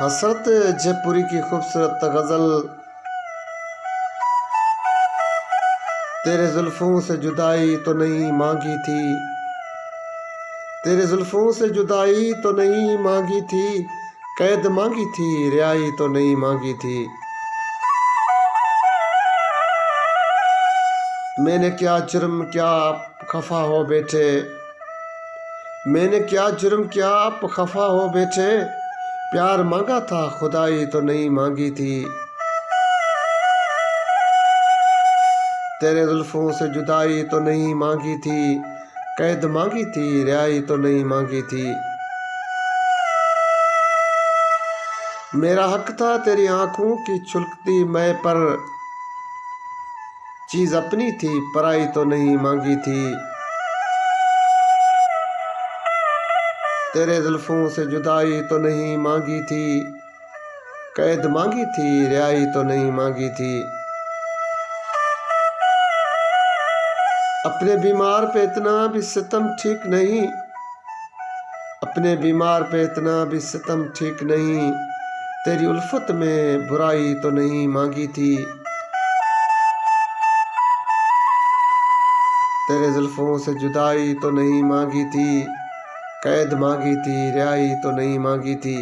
हसरत जयपुरी की खूबसूरत गज़ल। तेरे जुल्फों से जुदाई तो नहीं मांगी थी, तेरे जुल्फों से जुदाई तो नहीं मांगी थी, कैद मांगी थी रिहाई तो नहीं मांगी थी। मैंने क्या जुर्म क्या आप खफा हो बैठे, मैंने क्या जुर्म क्या आप खफा हो बैठे, प्यार मांगा था खुदाई तो नहीं मांगी थी। तेरे जुल्फों से जुदाई तो नहीं मांगी थी, कैद मांगी थी रिहाई तो नहीं मांगी थी। मेरा हक था तेरी आंखों की छुलकती मैं पर, चीज अपनी थी पराई तो नहीं मांगी थी। तेरे जुल्फों से जुदाई तो नहीं मांगी थी, कैद मांगी थी रिहाई तो नहीं मांगी थी। अपने बीमार पे इतना भी सितम ठीक नहीं, अपने बीमार पे इतना भी सितम ठीक नहीं, तेरी उल्फत में बुराई तो नहीं मांगी थी। तेरे जुल्फों से जुदाई तो नहीं मांगी थी, कैद मांगी थी रिहाई तो नहीं मांगी थी।